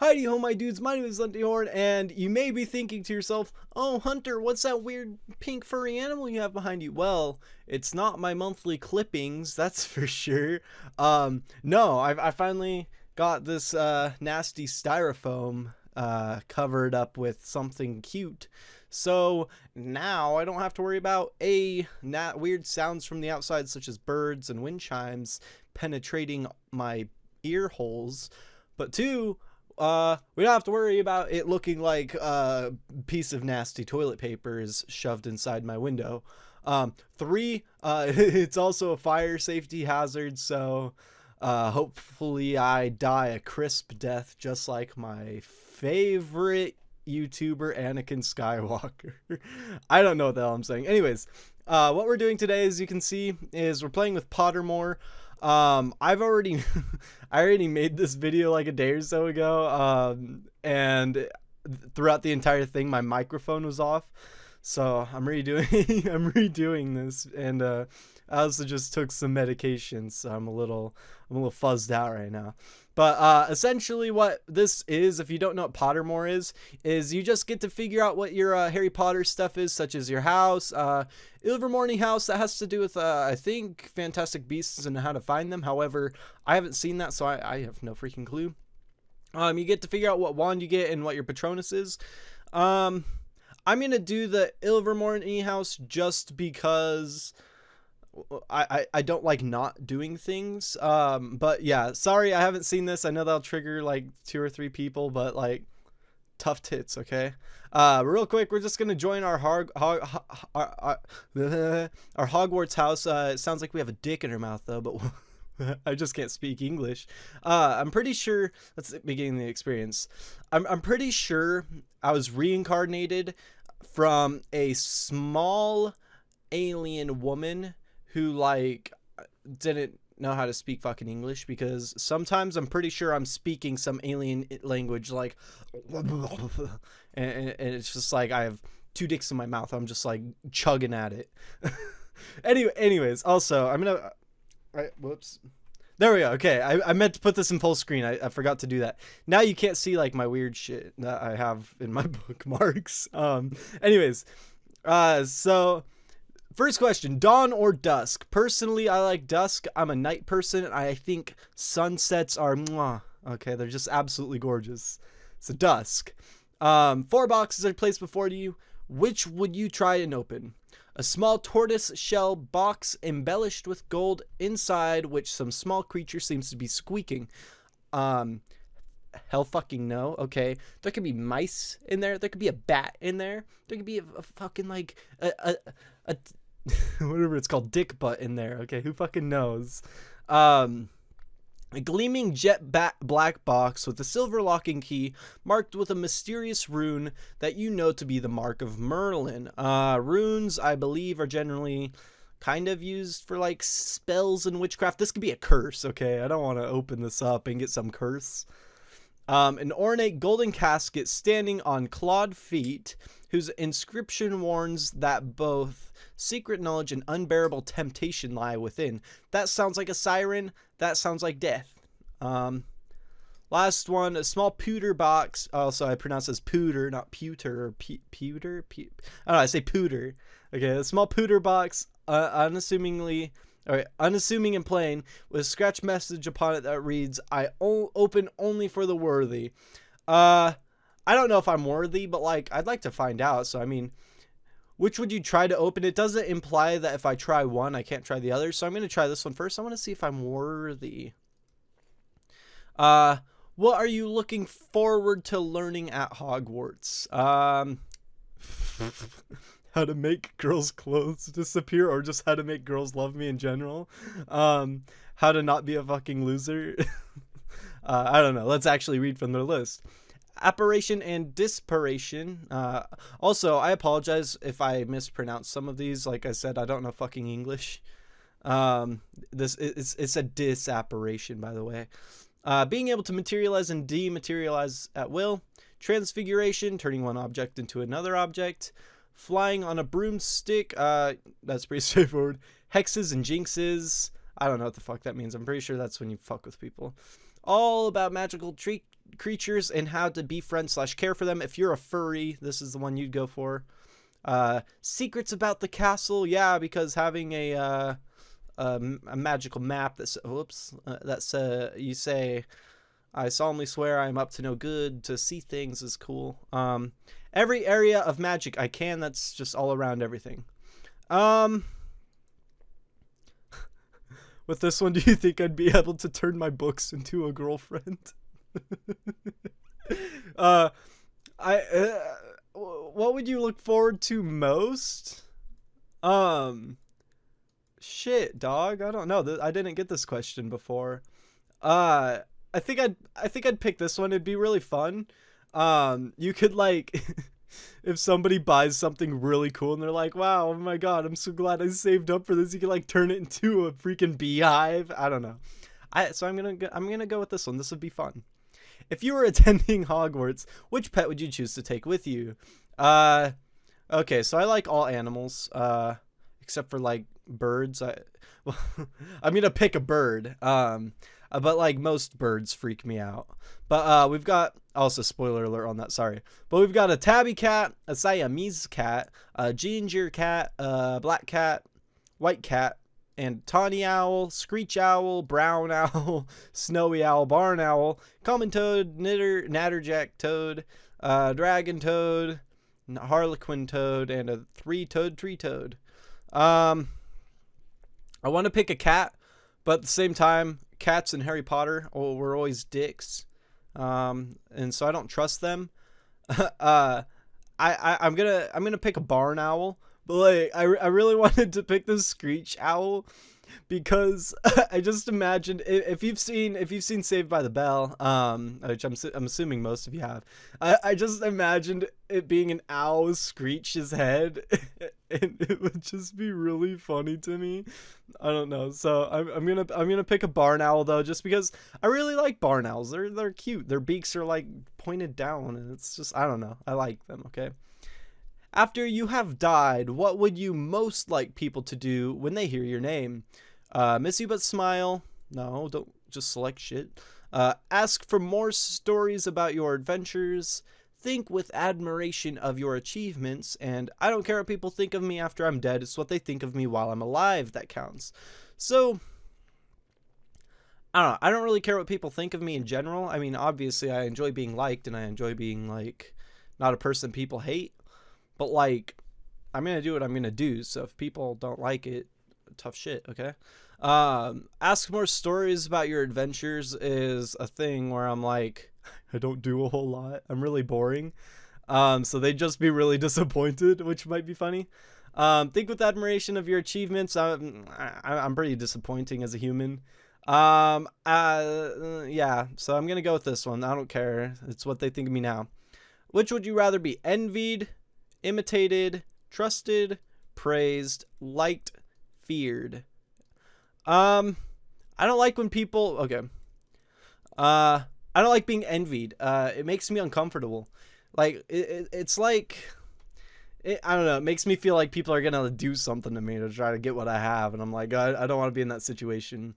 Heidi ho, my dudes, my name is HuntyHorn, and you may be thinking to yourself, oh, Hunter, what's that weird pink furry animal you have behind you? Well, it's not my monthly clippings, that's for sure. No, I finally got this nasty styrofoam covered up with something cute. So now I don't have to worry about weird sounds from the outside, such as birds and wind chimes penetrating my ear holes, but two, we don't have to worry about it looking like a piece of nasty toilet paper is shoved inside my window. Three, it's also a fire safety hazard, so hopefully I die a crisp death just like my favorite YouTuber Anakin Skywalker. I don't know what the hell I'm saying. Anyways, what we're doing today, as you can see, is we're playing with Pottermore. I've already I already made this video like a day or so ago, and throughout the entire thing my microphone was off, so I'm redoing I'm redoing this, and I also just took some medication, so I'm a little fuzzed out right now. But essentially what this is, if you don't know what Pottermore is you just get to figure out what your Harry Potter stuff is, such as your house, Ilvermorny house. That has to do with, I think, Fantastic Beasts and how to find them. However, I haven't seen that, so I have no freaking clue. You get to figure out what wand you get and what your Patronus is. I'm going to do the Ilvermorny house just because I don't like not doing things. But yeah, sorry, I haven't seen this. I know that'll trigger like 2 or 3 people, but like, tough tits, okay? Real quick, we're just gonna join our our Hogwarts house. It sounds like we have a dick in our mouth though, but I just can't speak English. I'm pretty sure that's the beginning of the experience. I'm pretty sure I was reincarnated from a small alien woman who like didn't know how to speak fucking English, because sometimes I'm pretty sure I'm speaking some alien language like and it's just like I have 2 dicks in my mouth. I'm just like chugging at it. Anyways, also I'm gonna whoops, there we go. Okay, I meant to put this in full screen. I forgot to do that. Now you can't see like my weird shit that I have in my bookmarks. Anyways, so first question, dawn or dusk? Personally, I like dusk. I'm a night person, and I think sunsets are mwah. Okay, they're just absolutely gorgeous. So dusk. 4 boxes are placed before you. Which would you try and open? A small tortoise shell box embellished with gold inside, which some small creature seems to be squeaking. Hell fucking no. Okay, there could be mice in there. There could be a bat in there. There could be a fucking like a whatever it's called, dick butt in there. Okay, who fucking knows? A gleaming black box with a silver locking key marked with a mysterious rune that you know to be the mark of Merlin. Runes, I believe, are generally kind of used for like spells and witchcraft. This could be a curse. Okay, I don't want to open this up and get some curse. An ornate golden casket standing on clawed feet, whose inscription warns that both secret knowledge and unbearable temptation lie within. That sounds like a siren. That sounds like death. Last one, a small pewter box. Also, I pronounce this pooter, not pewter, or pewter. I don't know. I say pooter. Okay, a small pewter box, unassuming and plain, with a scratch message upon it that reads, "I open only for the worthy." I don't know if I'm worthy, but like, I'd like to find out. So I mean, which would you try to open? It doesn't imply that if I try one, I can't try the other. So I'm going to try this one first. I want to see if I'm worthy. What are you looking forward to learning at Hogwarts? How to make girls' clothes disappear, or just how to make girls love me in general. How to not be a fucking loser. I don't know. Let's actually read from their list. Apparition and dispiration. Also, I apologize if I mispronounce some of these. Like I said, I don't know fucking English. It's a disapparition, by the way. Being able to materialize and dematerialize at will. Transfiguration, turning one object into another object. Flying on a broomstick. That's pretty straightforward. Hexes and jinxes. I don't know what the fuck that means. I'm pretty sure that's when you fuck with people. All about magical creatures and how to befriend / care for them. If you're a furry, this is the one you'd go for. Secrets about the castle, yeah, because having a magical map that's you say, I solemnly swear I am up to no good, to see things is cool. Every area of magic I can, that's just all around everything. With this one, do you think I'd be able to turn my books into a girlfriend? What would you look forward to most? Shit, dog. I don't know. I didn't get this question before. I think I'd pick this one. It'd be really fun. You could like, if somebody buys something really cool and they're like, "Wow, oh my god, I'm so glad I saved up for this." You could like turn it into a freaking beehive. I don't know. So I'm gonna go with this one. This would be fun. If you were attending Hogwarts, which pet would you choose to take with you? Okay, so I like all animals, except for like birds. I'm gonna pick a bird. But like most birds freak me out. But we've got, also spoiler alert on that, sorry. But we've got a tabby cat, a Siamese cat, a ginger cat, a black cat, white cat, and tawny owl, screech owl, brown owl, snowy owl, barn owl, common toad, natterjack toad, dragon toad, harlequin toad, and a three-toed tree toad. I want to pick a cat, but at the same time, cats in Harry Potter were always dicks, and so I don't trust them. I'm gonna pick a barn owl, but like I really wanted to pick the screech owl because I just imagined, if you've seen Saved by the Bell, which I'm assuming most of you have, I just imagined it being an owl screech his head, and it would just be really funny to me. I don't know. So I'm gonna pick a barn owl though, just because I really like barn owls. They're cute. Their beaks are like pointed down, and it's just, I don't know. I like them. Okay. After you have died, what would you most like people to do when they hear your name? Miss you but smile. No, don't just select shit. Ask for more stories about your adventures. Think with admiration of your achievements. And I don't care what people think of me after I'm dead. It's what they think of me while I'm alive that counts. So, I don't know. I don't really care what people think of me in general. I mean, obviously, I enjoy being liked, and I enjoy being, like, not a person people hate. But, like, I'm going to do what I'm going to do. So if people don't like it, tough shit, okay? Ask more stories about your adventures is a thing where I'm like, I don't do a whole lot. I'm really boring. So they'd just be really disappointed, which might be funny. Think with admiration of your achievements. I'm pretty disappointing as a human. Yeah, so I'm going to go with this one. I don't care. It's what they think of me now. Which would you rather be? Envied, imitated, trusted, praised, liked, feared? I don't like when people, okay. I don't like being envied. It makes me uncomfortable. Like, it's like, I don't know. It makes me feel like people are gonna do something to me to try to get what I have. And I'm like, I don't want to be in that situation.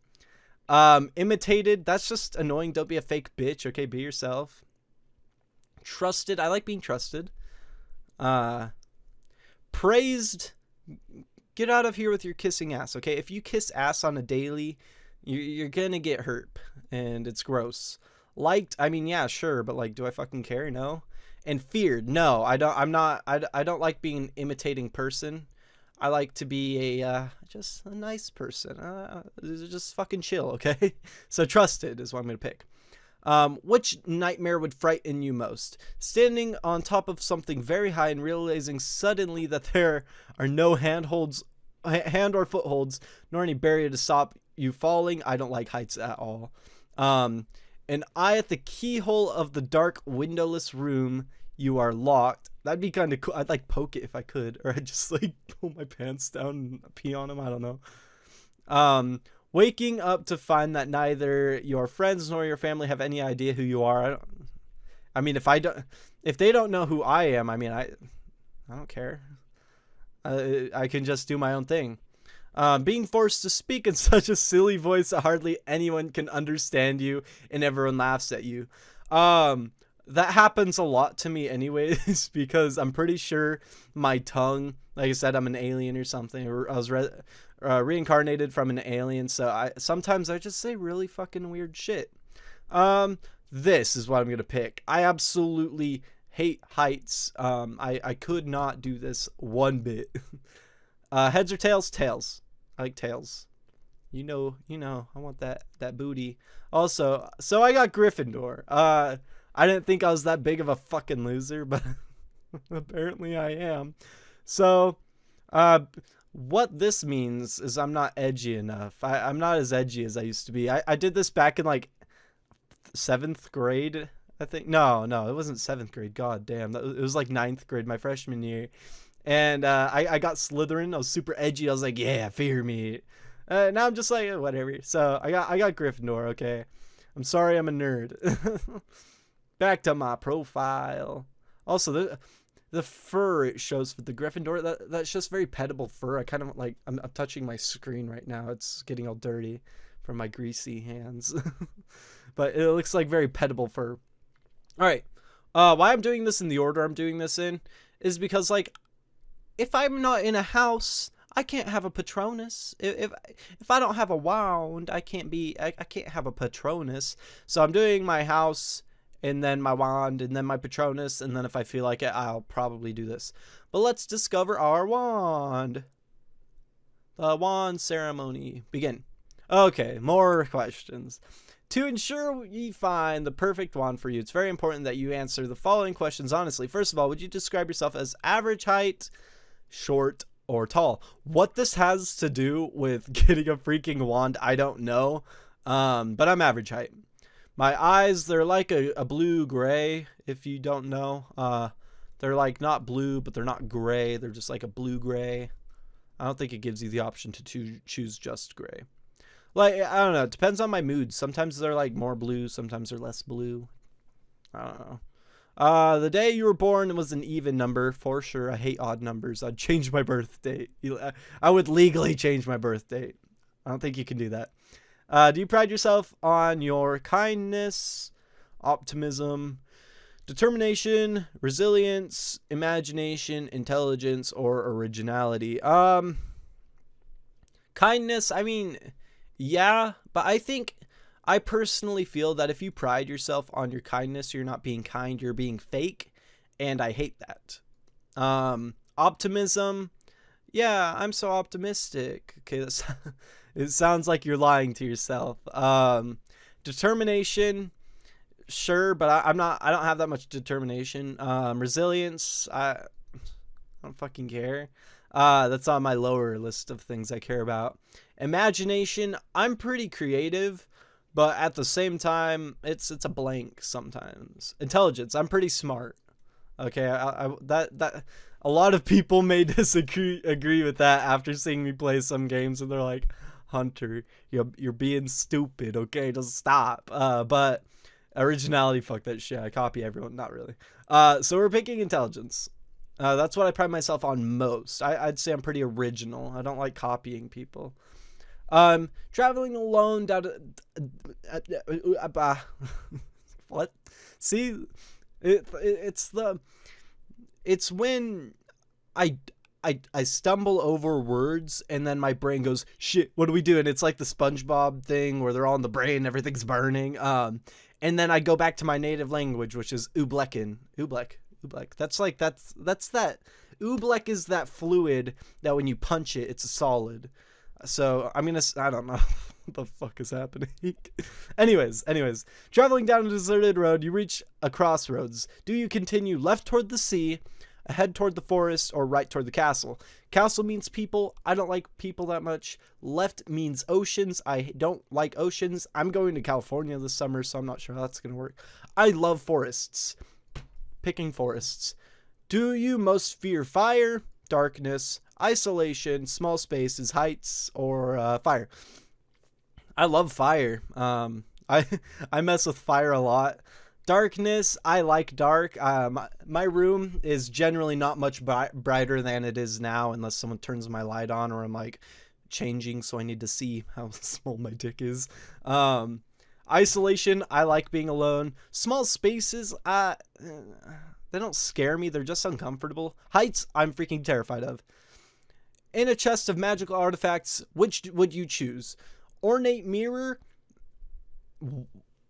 Imitated, that's just annoying. Don't be a fake bitch. Okay, be yourself. Trusted, I like being trusted. Praised, get out of here with your kissing ass, okay? If you kiss ass on a daily, you're gonna get hurt, and it's gross. Liked, I mean, yeah, sure, but like, do I fucking care? No. And feared, no, I don't like being an imitating person. I like to be just a nice person. Just fucking chill, okay? So trusted is what I'm gonna pick. Which nightmare would frighten you most? Standing on top of something very high and realizing suddenly that there are no hand or footholds, nor any barrier to stop you falling. I don't like heights at all. An eye at the keyhole of the dark windowless room. You are locked. That'd be kind of cool. I'd like poke it if I could, or I'd just like pull my pants down and pee on them. I don't know. Waking up to find that neither your friends nor your family have any idea who you are. I mean, if they don't know who I am, I mean, I don't care. I can just do my own thing. Being forced to speak in such a silly voice that hardly anyone can understand you and everyone laughs at you. That happens a lot to me anyways, because I'm pretty sure my tongue, like I said, I'm an alien or something, or I was reincarnated from an alien, so sometimes I just say really fucking weird shit. This is what I'm gonna pick. I absolutely hate heights. I could not do this one bit. Heads or tails? Tails. I like tails. You know, I want that booty. Also, so I got Gryffindor. I didn't think I was that big of a fucking loser, but apparently I am. So, what this means is I'm not edgy enough. I'm not as edgy as I used to be. I did this back in like 7th grade, I think. No, it wasn't 7th grade. God damn. It was like 9th grade, my freshman year. And I got Slytherin. I was super edgy. I was like, yeah, fear me. Now I'm just like, whatever. So I got Gryffindor, okay? I'm sorry I'm a nerd. Back to my profile. Also, the fur it shows for the Gryffindor, that's just very pettable fur. I kind of like, I'm touching my screen right now. It's getting all dirty from my greasy hands. But it looks like very pettable fur. All right. Why I'm doing this in the order I'm doing this in is because, like, if I'm not in a house, I can't have a Patronus. If I don't have a wand, I can't have a Patronus. So I'm doing my house, and then my wand, and then my Patronus, and then if I feel like it, I'll probably do this. But let's discover our wand. The wand ceremony. Begin. Okay, more questions. To ensure we find the perfect wand for you, it's very important that you answer the following questions honestly. First of all, would you describe yourself as average height, short, or tall? What this has to do with getting a freaking wand, I don't know. But I'm average height. My eyes, they're like a blue-gray, if you don't know. They're like not blue, but they're not gray. They're just like a blue-gray. I don't think it gives you the option to choose just gray. Like, I don't know. It depends on my mood. Sometimes they're like more blue. Sometimes they're less blue. I don't know. The day you were born was an even number for sure. I hate odd numbers. I'd change my birth date. I would legally change my birth date. I don't think you can do that. Do you pride yourself on your kindness, optimism, determination, resilience, imagination, intelligence, or originality? Kindness, I mean, yeah, but I personally feel that if you pride yourself on your kindness, you're not being kind, you're being fake, and I hate that. Optimism, yeah, I'm so optimistic. Okay, it sounds like you're lying to yourself. Determination, sure, but I don't have that much determination. Resilience, I don't fucking care. That's on my lower list of things I care about. Imagination, I'm pretty creative, but at the same time, it's a blank sometimes. Intelligence, I'm pretty smart. Okay, that a lot of people may agree with that after seeing me play some games, and they're like, Hunter, you're being stupid. Okay, just stop. But originality, fuck that shit. I copy everyone, not really. So we're picking intelligence. That's what I pride myself on most. I'd say I'm pretty original. I don't like copying people. Traveling alone down to what? See, it's when I stumble over words and then my brain goes, shit, what do we do? And it's like the SpongeBob thing where they're all in the brain, everything's burning. And then I go back to my native language, which is Ublekin. Ublek. That's that. Ublek is that fluid that when you punch it, it's a solid. So I don't know what the fuck is happening. anyways, traveling down a deserted road, you reach a crossroads. Do you continue left toward the sea, ahead toward the forest, or right toward the castle? Castle means people. I don't like people that much. Left means oceans. I don't like oceans. I'm going to California this summer, so I'm not sure how that's going to work. I love forests. Picking forests. Do you most fear fire, darkness, isolation, small spaces, heights, or fire? I love fire. I mess with fire a lot. Darkness, I like dark. My room is generally not much brighter than it is now unless someone turns my light on or I'm like changing, so I need to see how small my dick is. Isolation, I like being alone. Small spaces, they don't scare me. They're just uncomfortable. Heights, I'm freaking terrified of. In a chest of magical artifacts, which would you choose? Ornate mirror.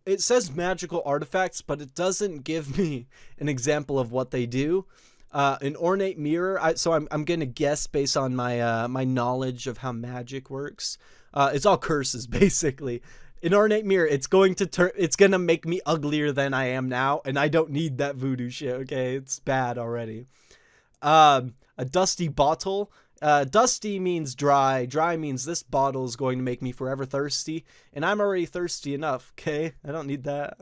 It says magical artifacts, but it doesn't give me an example of what they do. An ornate mirror. So I'm gonna guess based on my my knowledge of how magic works. It's all curses basically. An ornate mirror. It's going to It's gonna make me uglier than I am now, and I don't need that voodoo shit. Okay, it's bad already. A dusty bottle. Dusty means dry. Dry means this bottle is going to make me forever thirsty, and I'm already thirsty enough. Okay, I don't need that.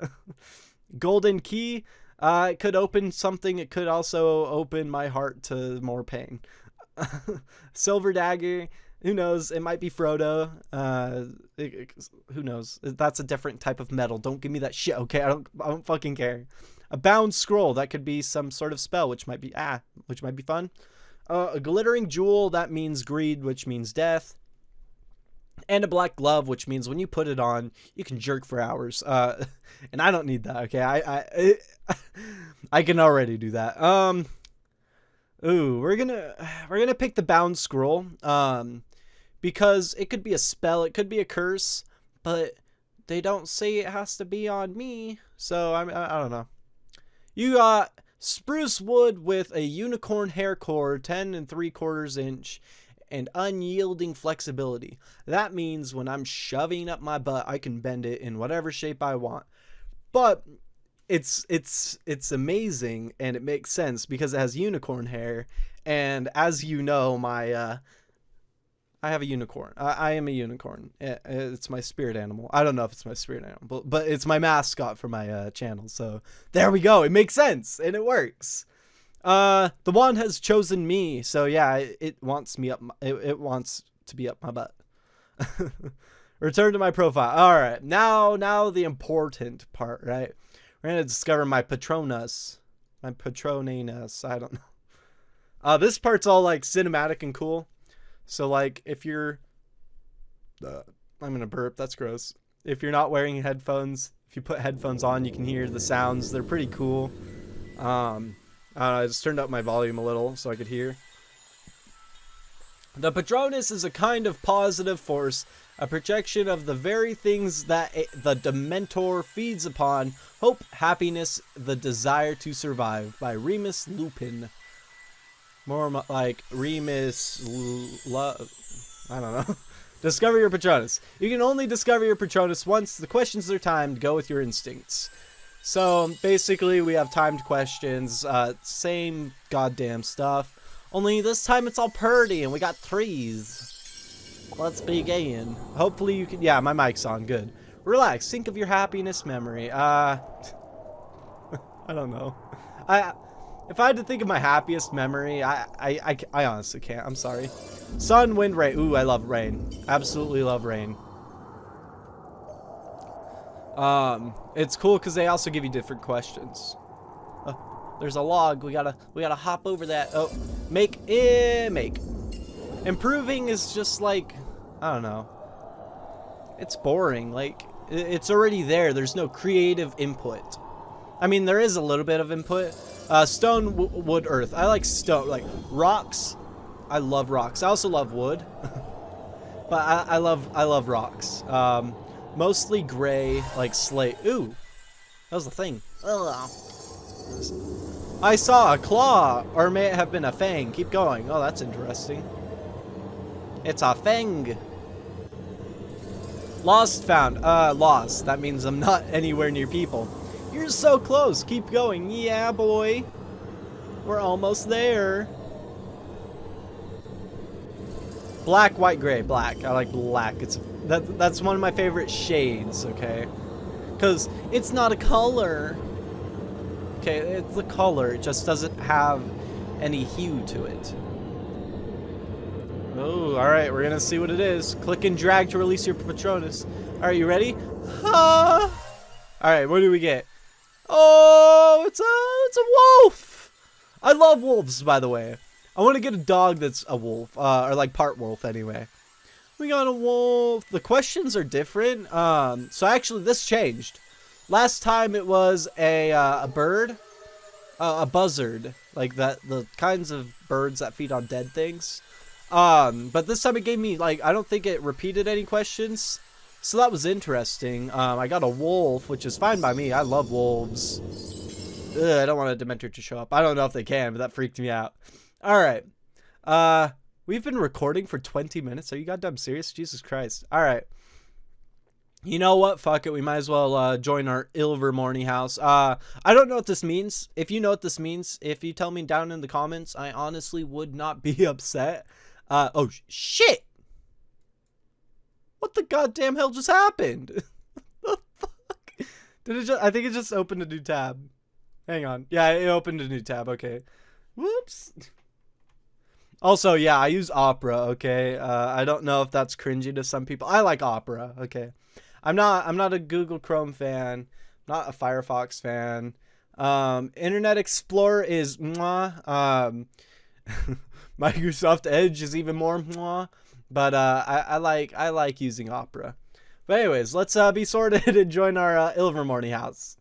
Golden key. It could open something. It could also open my heart to more pain. Silver dagger. Who knows? It might be Frodo. Who knows? That's a different type of metal. Don't give me that shit. Okay, I don't fucking care. A bound scroll. That could be some sort of spell, which might be fun. A glittering jewel. That means greed, which means death. And a black glove, which means when you put it on, you can jerk for hours. And I don't need that. Okay, I can already do that. Ooh, we're gonna pick the bound scroll. Because it could be a spell, it could be a curse, but they don't say it has to be on me. So I don't know. You got spruce wood with a unicorn hair core, 10 3/4 inch, and unyielding flexibility. That means when I'm shoving up my butt, I can bend it in whatever shape I want. But it's amazing, and it makes sense because it has unicorn hair. And as you know, I have a unicorn. I am a unicorn. It's my spirit animal. I don't know if it's my spirit animal, but it's my mascot for my channel. So there we go. It makes sense and it works. The wand has chosen me. So yeah, it wants me up. It wants to be up my butt. Return to my profile. All right. Now the important part, right? We're going to discover my Patronus. My Patronus. I don't know. This part's all like cinematic and cool. So like if you're I'm gonna burp, that's gross. If you're not wearing headphones, if you put headphones on, you can hear the sounds. They're pretty cool. I just turned up my volume a little so I could hear. The Patronus is a kind of positive force, a projection of the very things that the Dementor feeds upon: hope, happiness, the desire to survive, by Remus Lupin. More like Remus I don't know. Discover your Patronus. You can only discover your Patronus once. The questions are timed. Go with your instincts. So basically we have timed questions. Same goddamn stuff. Only this time it's all purdy and we got threes. Let's begin. Hopefully you can... Yeah, my mic's on. Good. Relax. Think of your happiness memory. I don't know. If I had to think of my happiest memory, I honestly can't. I'm sorry. Sun, wind, rain. Ooh, I love rain. Absolutely love rain. It's cool because they also give you different questions. There's a log. We gotta hop over that. Oh, make. Improving is just like, I don't know. It's boring. Like, it's already there. There's no creative input. I mean, there is a little bit of input. Stone, wood, earth. I like stone. Like rocks. I love rocks. I also love wood. But I love rocks. Mostly gray, like slate. Ooh, that was the thing. Ugh. I saw a claw, or may it have been a fang. Keep going. Oh, that's interesting. It's a fang. Lost, found. Lost. That means I'm not anywhere near people. You're so close. Keep going. Yeah, boy. We're almost there. Black, white, gray. Black. I like black. That's one of my favorite shades, okay? Because it's not a color. Okay, it's the color. It just doesn't have any hue to it. Oh, alright. We're going to see what it is. Click and drag to release your Patronus. Alright, you ready? Alright, what do we get? Oh, it's a wolf. I love wolves, by the way. I want to get a dog that's a wolf, or like part wolf anyway. We got a wolf. The questions are different. So actually this changed. Last time it was a bird, a buzzard, like that, the kinds of birds that feed on dead things. But this time it gave me, like, I don't think it repeated any questions. So that was interesting. I got a wolf, which is fine by me. I love wolves. Ugh, I don't want a Dementor to show up. I don't know if they can, but that freaked me out. All right. We've been recording for 20 minutes. Are you goddamn serious? Jesus Christ. All right. You know what? Fuck it. We might as well join our Ilvermorny house. I don't know what this means. If you know what this means, if you tell me down in the comments, I honestly would not be upset. Oh, shit. What the goddamn hell just happened? The fuck? Did it just, I think it just opened a new tab. Hang on. Yeah, it opened a new tab. Okay. Whoops. Also, yeah, I use Opera, okay? I don't know if that's cringy to some people. I like Opera, okay? I'm not a Google Chrome fan, not a Firefox fan. Internet Explorer is mwah. Microsoft Edge is even more mwah. But I like using Opera. But anyways, let's be sorted and join our Ilvermorny house.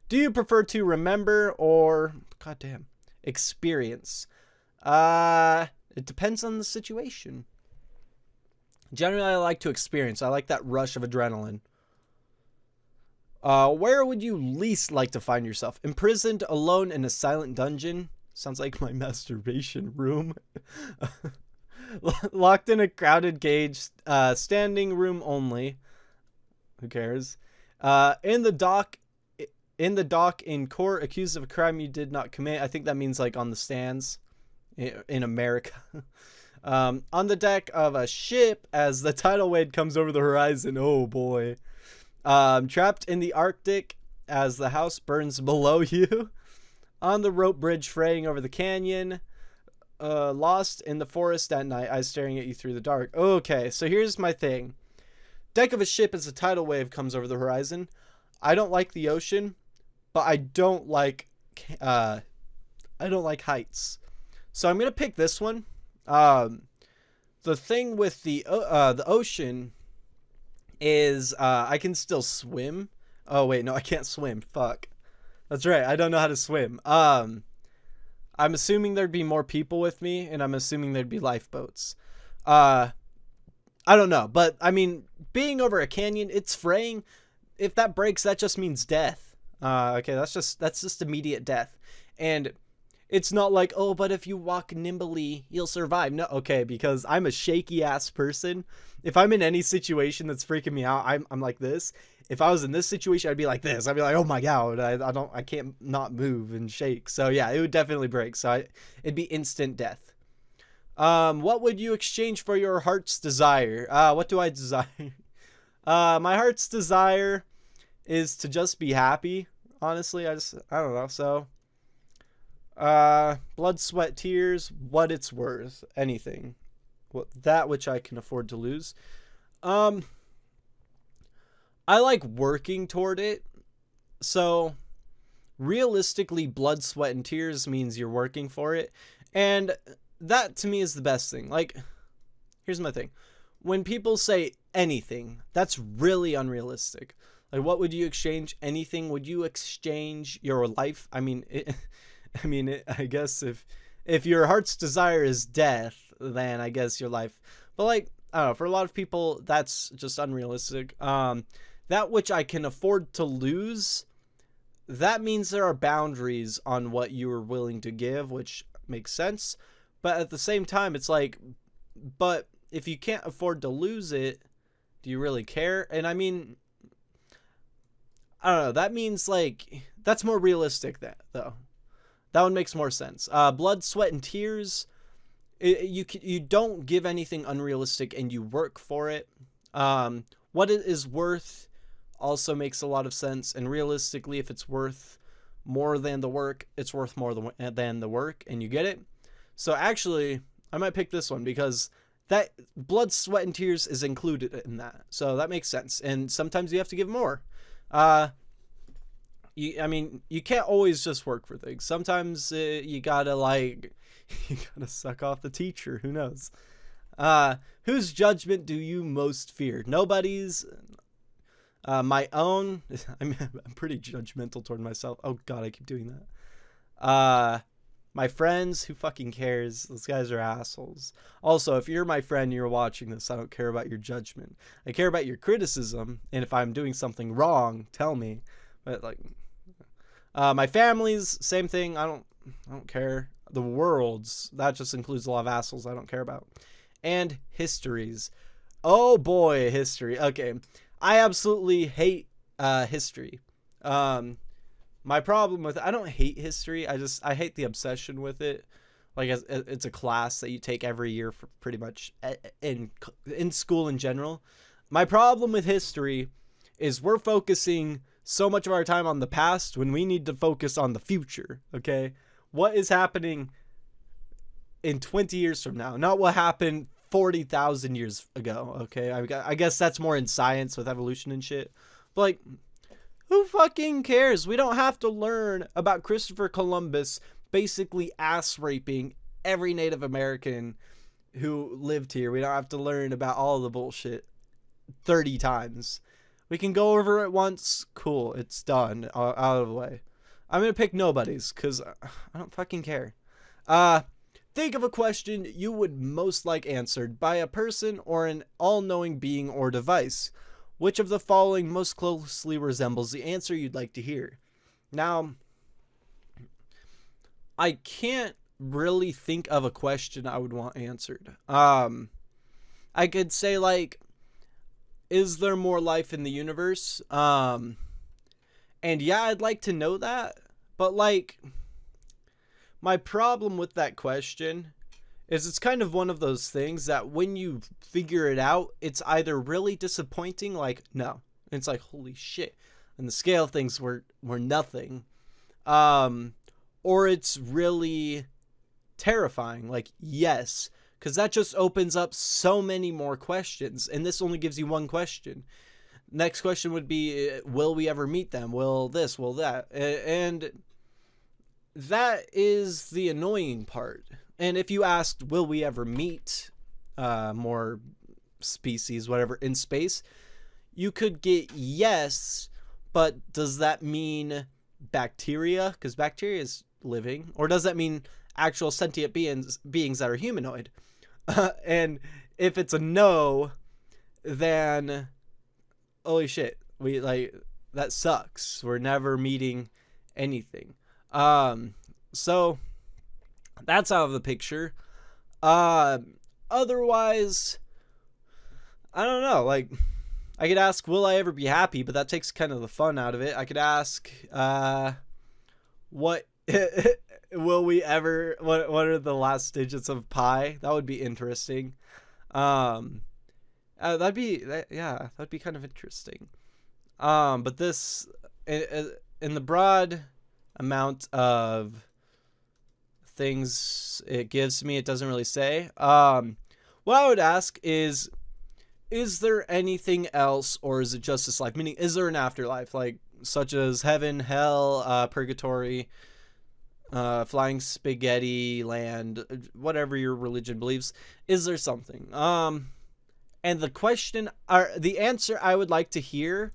Do you prefer to remember or goddamn experience? It depends on the situation. Generally, I like to experience. I like that rush of adrenaline. Where would you least like to find yourself? Imprisoned, alone in a silent dungeon? Sounds like my masturbation room. Locked in a crowded cage, standing room only. Who cares? In the dock in court, accused of a crime you did not commit. I think that means like on the stands in America. On the deck of a ship as the tidal wave comes over the horizon. Oh boy. Trapped in the Arctic as the house burns below you. On the rope bridge fraying over the canyon. Lost in the forest at night, eyes staring at you through the dark. Okay, so here's my thing. Deck of a ship as a tidal wave comes over the horizon. I don't like the ocean, but I don't like heights. So I'm gonna pick this one. The thing with the ocean is I can still swim. Oh wait, no, I can't swim. Fuck. That's right. I don't know how to swim. I'm assuming there'd be more people with me, and I'm assuming there'd be lifeboats. I don't know, but I mean, being over a canyon, it's fraying. If that breaks, that just means death. Okay, that's just immediate death. And it's not like, oh, but if you walk nimbly, you'll survive. No, okay, because I'm a shaky ass person. If I'm in any situation that's freaking me out, I'm like this. If I was in this situation, I'd be like this. I'd be like, oh my god, I can't not move and shake. So yeah, it would definitely break. So it'd be instant death. What would you exchange for your heart's desire? What do I desire? My heart's desire is to just be happy. Honestly, I don't know. So, blood, sweat, tears, what it's worth, anything, that which I can afford to lose. I like working toward it. So realistically, blood, sweat, and tears means you're working for it. And that to me is the best thing. Like, here's my thing. When people say anything, that's really unrealistic. Like, what would you exchange? Anything? Would you exchange your life? I mean, I guess if your heart's desire is death, then I guess your life. But like, I don't know, for a lot of people, that's just unrealistic. That which I can afford to lose, that means there are boundaries on what you are willing to give, which makes sense. But at the same time, it's like, but if you can't afford to lose it, do you really care? And I mean, I don't know, that means like, that's more realistic though. That one makes more sense. Blood, sweat, and tears, you don't give anything unrealistic and you work for it. What it is worth also makes a lot of sense. And realistically, if it's worth more than the work, it's worth more than the work, and you get it. So actually, I might pick this one because that blood, sweat, and tears is included in that. So that makes sense. And sometimes you have to give more. I mean, you can't always just work for things. Sometimes you gotta suck off the teacher. Who knows? Whose judgment do you most fear? Nobody's. My own. I'm pretty judgmental toward myself. Oh God, I keep doing that. My friends, who fucking cares? Those guys are assholes. Also, if you're my friend, you're watching this, I don't care about your judgment. I care about your criticism, and if I'm doing something wrong, tell me. But like, my family's same thing. I don't care. The world's, that just includes a lot of assholes I don't care about. And histories. Oh boy, history. Okay, I absolutely hate history. My problem with, I don't hate history. I hate the obsession with it. Like, it's a class that you take every year for pretty much in school in general. My problem with history is we're focusing so much of our time on the past when we need to focus on the future. Okay, what is happening in 20 years from now, not what happened 40,000 years ago. Okay, I guess that's more in science with evolution and shit. But like, who fucking cares? We don't have to learn about Christopher Columbus basically ass raping every Native American who lived here. We don't have to learn about all the bullshit 30 times. We can go over it once. Cool, it's done. Out of the way. I'm gonna pick nobody's because I don't fucking care. Think of a question you would most like answered by a person or an all-knowing being or device. Which of the following most closely resembles the answer you'd like to hear? Now, I can't really think of a question I would want answered. I could say, like, is there more life in the universe? And yeah, I'd like to know that. But, like, my problem with that question is it's kind of one of those things that when you figure it out, it's either really disappointing, like, no. It's like, holy shit. And the scale of things were nothing. Or it's really terrifying, like, yes. Because that just opens up so many more questions. And this only gives you one question. Next question would be, will we ever meet them? Will this, will that? And that is the annoying part. And if you asked, will we ever meet more species, whatever, in space, you could get yes, but does that mean bacteria? Because bacteria is living. Or does that mean actual sentient beings that are humanoid? And if it's a no, then holy shit, that sucks. We're never meeting anything. So that's out of the picture. Otherwise, I don't know. Like, I could ask, will I ever be happy? But that takes kind of the fun out of it. I could ask, what will we ever? What are the last digits of pi? That would be interesting. That'd be kind of interesting. But this, in the broad amount of things it gives me, it doesn't really say. What I would ask is there anything else, or is it just this life? Meaning, is there an afterlife, like such as heaven, hell, purgatory, flying spaghetti land, whatever your religion believes? Is there something? And the question, or the answer I would like to hear,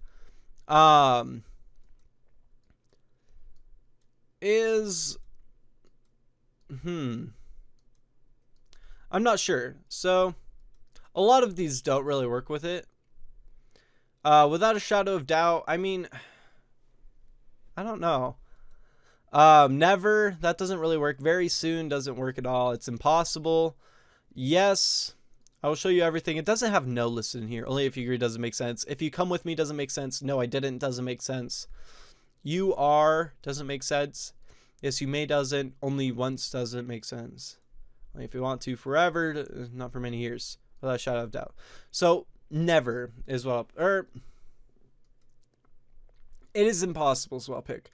is I'm not sure. So a lot of these don't really work with it. Without a shadow of doubt, I mean, I don't know. Never, that doesn't really work. Very soon doesn't work at all. It's impossible. Yes, I will show you everything. It doesn't have no listed in here. Only if you agree doesn't make sense. If you come with me doesn't make sense. No, I didn't doesn't make sense. You are doesn't make sense. Yes, you may doesn't. Only once doesn't make sense. Like, if you want to forever, not for many years. Without a shadow of doubt. So never is what it is impossible is what I'll pick.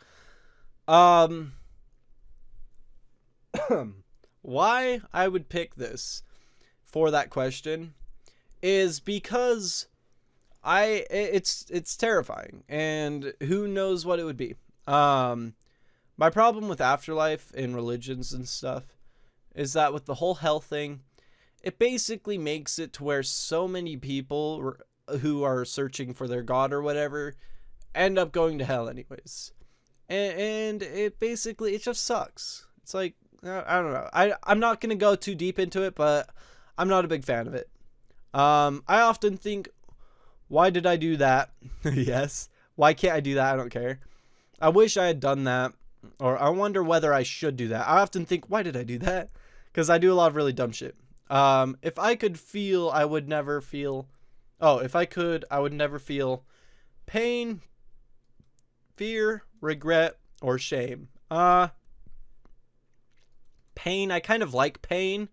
Why I would pick this for that question is because it's terrifying, and who knows what it would be. My problem with afterlife and religions and stuff is that with the whole hell thing, it basically makes it to where so many people who are searching for their god or whatever end up going to hell anyways. And it basically, it just sucks. It's like, I don't know. I'm not going to go too deep into it, but I'm not a big fan of it. I often think, why did I do that? Yes. Why can't I do that? I don't care. I wish I had done that. Or I wonder whether I should do that. I often think, why did I do that? Because I do a lot of really dumb shit. If I could feel, I would never feel... Oh, if I could, I would never feel pain, fear, regret, or shame. Pain, I kind of like pain.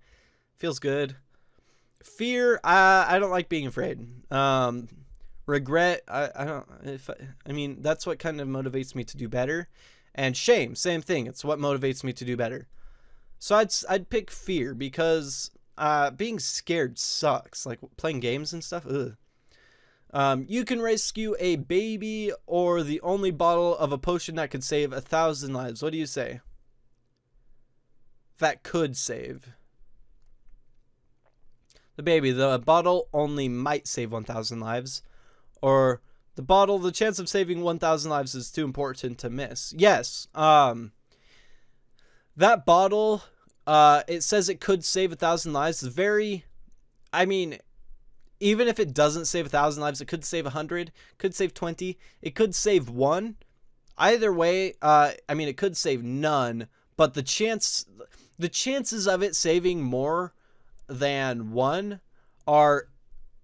Feels good. Fear, I don't like being afraid. Regret, I mean, that's what kind of motivates me to do better. And shame, same thing. It's what motivates me to do better. So I'd pick fear because being scared sucks. Like playing games and stuff. Ugh. You can rescue a baby or the only bottle of a potion that could save 1,000 lives. What do you say? That could save. The baby, the bottle only might save 1,000 lives. Or the bottle, the chance of saving 1,000 lives is too important to miss. Yes. That bottle, it says it could save 1,000 lives. It's very, I mean, even if it doesn't save 1,000 lives, it could save 100, could save 20, it could save 1. Either way, I mean, it could save none, but the chances of it saving more than 1 are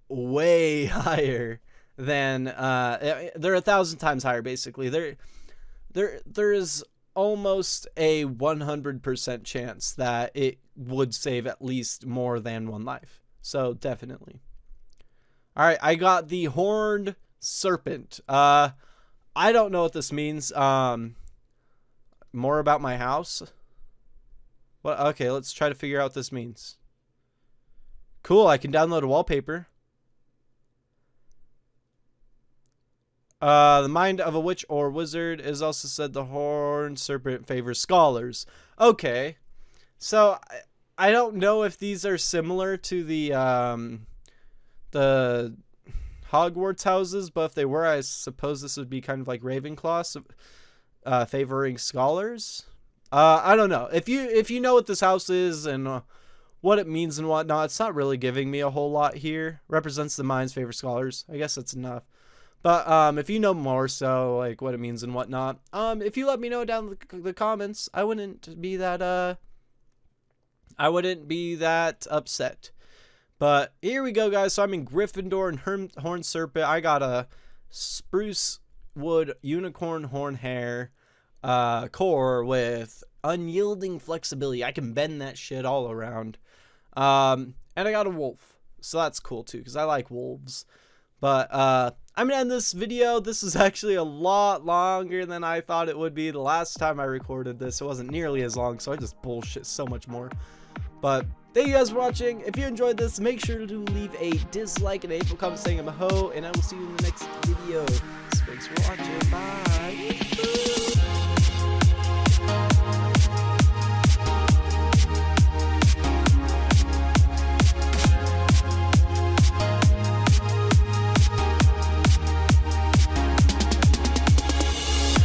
way higher than they're 1,000 times higher. Basically, there is almost a 100% chance that it would save at least more than 1 life. So definitely. All right, I got the horned serpent. I don't know what this means. More about my house. What? Okay, let's try to figure out what this means. Cool, I can download a wallpaper. The mind of a witch or wizard is also said the horned serpent favors scholars. Okay, so I don't know if these are similar to the Hogwarts houses, but if they were, I suppose this would be kind of like Ravenclaw, favoring scholars. I don't know. If you know what this house is and what it means and whatnot, it's not really giving me a whole lot here. Represents the minds, favor scholars. I guess that's enough. But if you know more, so like what it means and whatnot, if you let me know down in the comments, I wouldn't be that upset. But here we go, guys. So I'm in Gryffindor and Horned Serpent. I got a spruce wood unicorn horn hair core with unyielding flexibility. I can bend that shit all around. And I got a wolf, so that's cool too, because I like wolves. But I'm gonna end this video. This is actually a lot longer than I thought it would be. The last time I recorded this, it wasn't nearly as long, so I just bullshit so much more. But thank you guys for watching. If you enjoyed this, make sure to leave a dislike and a hateful comment saying I'm a hoe, and I will see you in the next video. Thanks for watching. Bye.